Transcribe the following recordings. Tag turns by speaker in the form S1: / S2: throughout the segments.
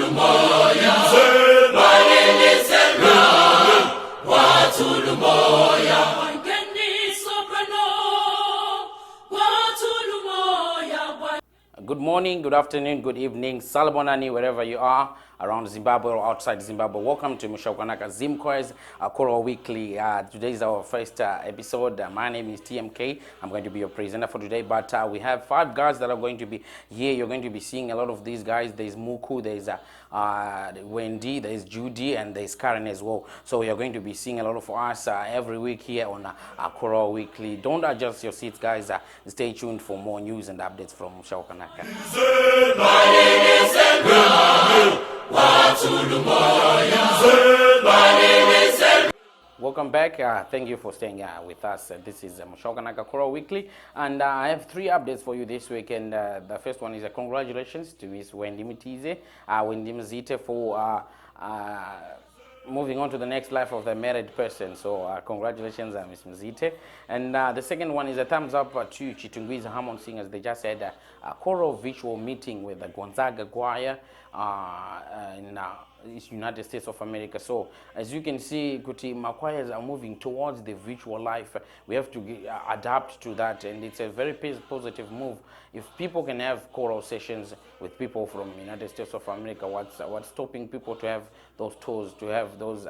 S1: Good morning, good afternoon, good evening, Salmonani, wherever you are around Zimbabwe or outside Zimbabwe. Welcome to Mushokanaka Zimko's Choral Weekly. Today is our first episode. My name is TMK. I'm going to be your presenter for today, but we have 5 guys that are going to be here. You're going to be seeing a lot of these guys. There's Muku, there's Wendy, there's Judy, and there's Karen as well. So you're going to be seeing a lot of us every week here on Choral Weekly. Don't adjust your seats, guys. Stay tuned for more news and updates from Mushokanaka. Welcome back. Thank you for staying with us. This is Mushokanaka Choral Weekly, and I have 3 updates for you this week. And the first one is congratulations to Miss Wendy Mzite for moving on to the next life of the married person. So congratulations, Miss Mzite. And the second one is a thumbs up to Chitungwi's Harmon Singers. They just had a choral virtual meeting with the Gonzaga Choir in United States of America. So as you can see, Kuti, my choirs are moving towards the virtual life. We have to adapt to that, and it's a very positive move. If people can have choral sessions with people from United States of America, what's stopping people to have those tours, to have those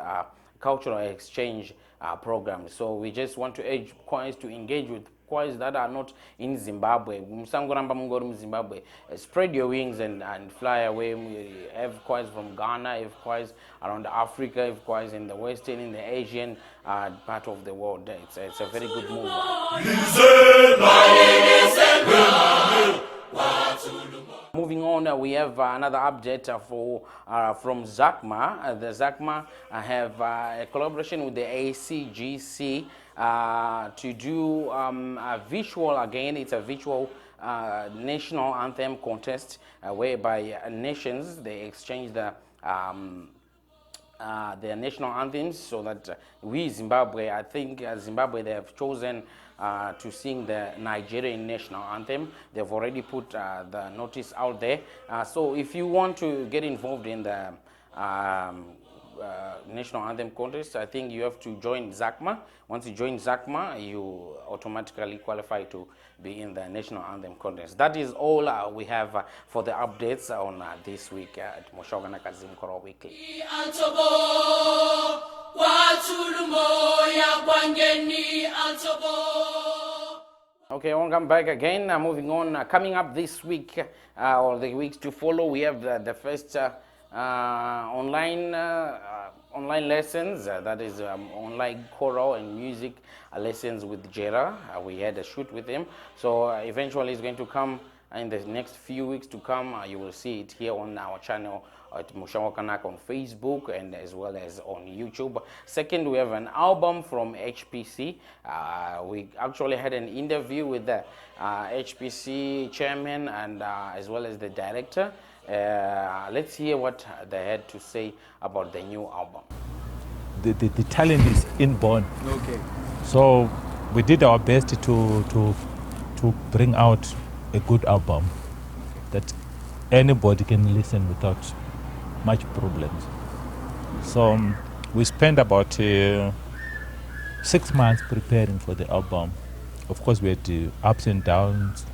S1: cultural exchange programs? So we just want to urge choirs to engage with choirs that are not in Zimbabwe. Zimbabwe. Spread your wings and fly away. We have choirs from Ghana, have choirs around Africa, have choirs in the Western, in the Asian part of the world. It's a very good move. Moving on, we have another update from ZACMA. The ZACMA have a collaboration with the ACGC to do a visual, again, it's a visual national anthem contest whereby nations, they exchange their national anthems, so that we Zimbabwe, I think Zimbabwe, they have chosen to sing the Nigerian national anthem. They've already put the notice out there. So if you want to get involved in the national anthem contest, I think you have to join ZACMA. Once you join ZACMA, you automatically qualify to be in the national anthem contest. That is all we have for the updates on this week at Mushokanaka Choral Weekly. Okay, welcome back again. Moving on, coming up this week or the weeks to follow, we have the first online lessons, that is online choral and music lessons with Jera. We had a shoot with him, so eventually it's going to come in the next few weeks to come. You will see it here on our channel at Mushokanaka on Facebook and as well as on YouTube. Second, we have an album from HPC. We actually had an interview with the HPC chairman and as well as the director. Let's hear what they had to say about the new album.
S2: The talent is inborn.
S3: Okay.
S2: So we did our best to bring out a good album that anybody can listen without much problems. So we spent about 6 months preparing for the album. Of course, we had ups and downs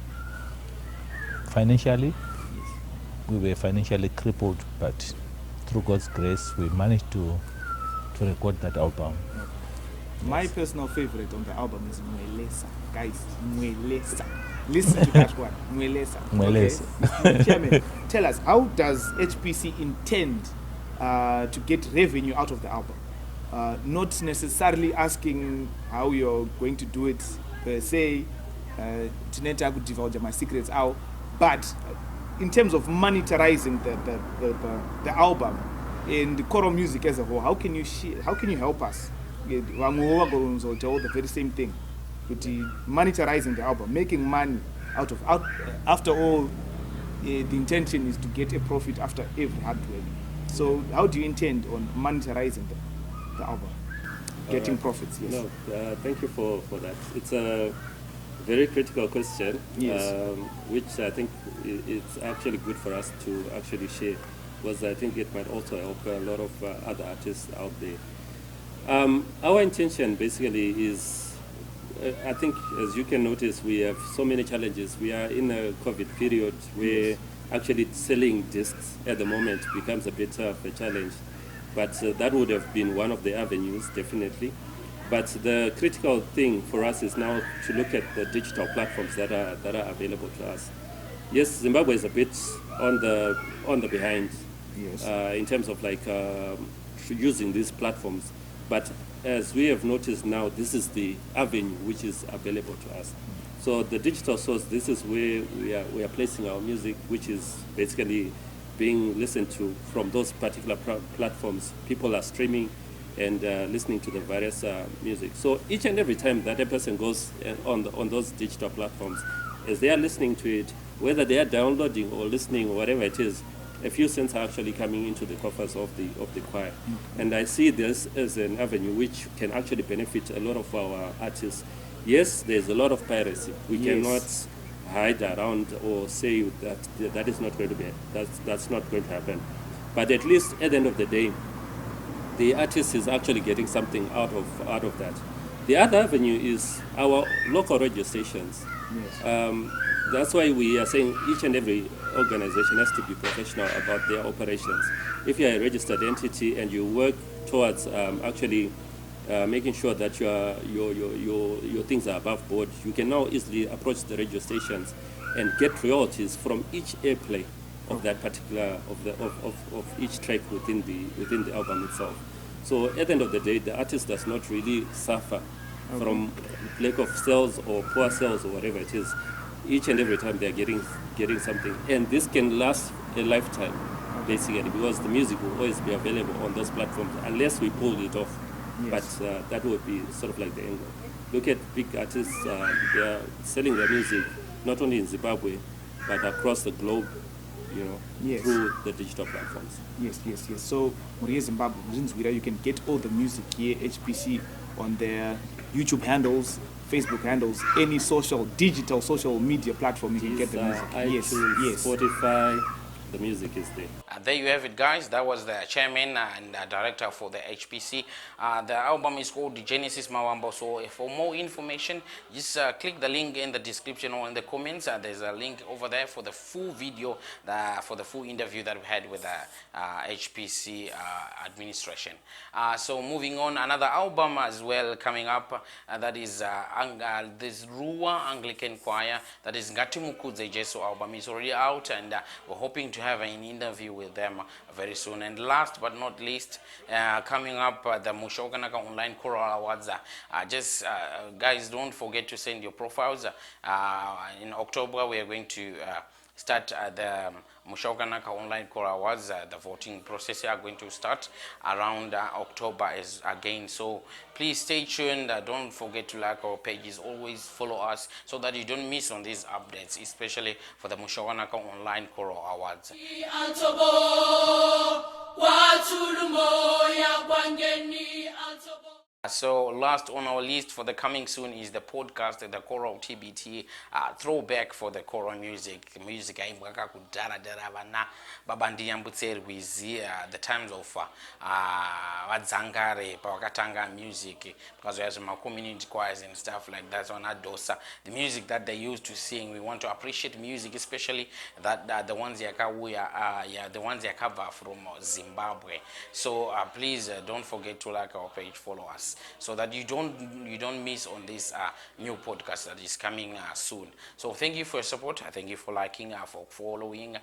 S2: financially. We were financially crippled, but through God's grace, we managed to record that album.
S3: My personal favorite on the album is Mwelesa. Guys, Mwelesa. Listen to that one, Mwelesa.
S2: Mwelesa.
S3: Okay. Chairman, tell us, how does HPC intend to get revenue out of the album? Not necessarily asking how you're going to do it per se, Tineta could divulge my secrets out, but in terms of monetizing the album and the choral music as a whole, how can you help us? The very same thing, with monetizing the album, making money out. After all, the intention is to get a profit after every hard work. So how do you intend on monetizing the album, getting profits? Yes.
S4: No, thank you for that. It's a very critical question,
S3: yes.
S4: Which I think it's actually good for us to actually share. because I think it might also help a lot of other artists out there. Our intention basically is, I think, as you can notice, we have so many challenges. We are in a COVID period where actually selling discs at the moment becomes a bit of a challenge. But that would have been one of the avenues, definitely. But the critical thing for us is now to look at the digital platforms that are available to us. Yes, Zimbabwe is a bit on the behind
S3: Yes.
S4: in terms of like using these platforms. But as we have noticed now, this is the avenue which is available to us. So the digital source, this is where we are placing our music, which is basically being listened to from those particular platforms. People are streaming and listening to the various music. So each and every time that a person goes on those digital platforms, as they are listening to it, whether they are downloading or listening or whatever it is, a few cents are actually coming into the coffers of the choir. And I see this as an avenue which can actually benefit a lot of our artists. Yes, there's a lot of piracy. We cannot hide around or say that that is not going to be, that's not going to happen. But at least at the end of the day, the artist is actually getting something out of that. The other avenue is our local radio stations.
S3: Yes.
S4: That's why we are saying each and every organization has to be professional about their operations. If you are a registered entity and you work towards actually making sure that your things are above board, you can now easily approach the radio stations and get royalties from each airplay of that particular of each track within the album itself. So at the end of the day, the artist does not really suffer from lack of sales or poor sales or whatever it is. Each and every time they're getting something, and this can last a lifetime, basically, because the music will always be available on those platforms unless we pull it off.
S3: Yes.
S4: But that would be sort of like the angle. Look at big artists; they are selling their music not only in Zimbabwe, but across the globe. Through the digital platforms.
S3: Yes. So, Murie Zimbabwe, you can get all the music here, HPC, on their YouTube handles, Facebook handles, any digital social media platform, you can get the music.
S4: iTunes, Spotify, the music is there.
S1: There you have it, guys. That was the chairman and director for the HPC. The album is called Genesis Mawambo. So for more information, just click the link in the description or in the comments. There's a link over there for the full video, for the full interview that we had with the HPC administration. So moving on, another album as well coming up. That is this Ruwa Anglican Choir. That is Ngatimukudze Jesu album. Is already out, and we're hoping to have an interview with them very soon. And last but not least, coming up, the Mushoganaka Online Choral Awards. Guys, don't forget to send your profiles. In October, we are going to start the Mushoganaka Online Choral Awards. The voting process are going to start around October again. So please stay tuned. Don't forget to like our pages. Always follow us so that you don't miss on these updates, especially for the Mushoganaka Online Choral Awards. So last on our list for the coming soon is the podcast, the Choral TBT throwback for the choral music. Music aimbwaka kudara vana babandi yambutserwizi the times of vadzangare pavakatanga music, because we have some community choirs and stuff like that on Adosa. The music that they used to sing, we want to appreciate music, especially that the ones the ones cover from Zimbabwe. So please don't forget to like our page, follow us, so that you don't miss on this new podcast that is coming soon. So thank you for your support. Thank you for liking, for following,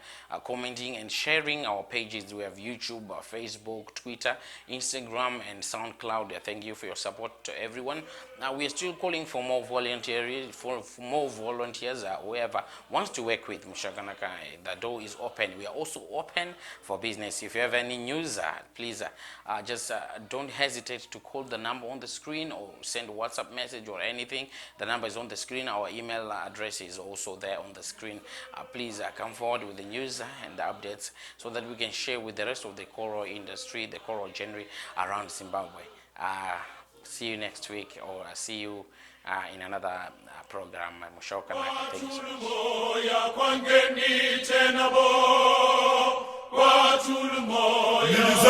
S1: commenting and sharing our pages. We have YouTube, Facebook, Twitter, Instagram and SoundCloud. Thank you for your support to everyone. Now we are still calling for more volunteers, for more volunteers. Whoever wants to work with Mushoganaka, the door is open. We are also open for business. If you have any news, please just don't hesitate to call the number on the screen or send a WhatsApp message or anything. The number is on the screen. Our email address is also there on the screen. Please come forward with the news and the updates so that we can share with the rest of the choral industry, the choral genre around Zimbabwe. See you next week, or see you in another program. Mushokanaka. Thank you so much.
S5: Watulumoya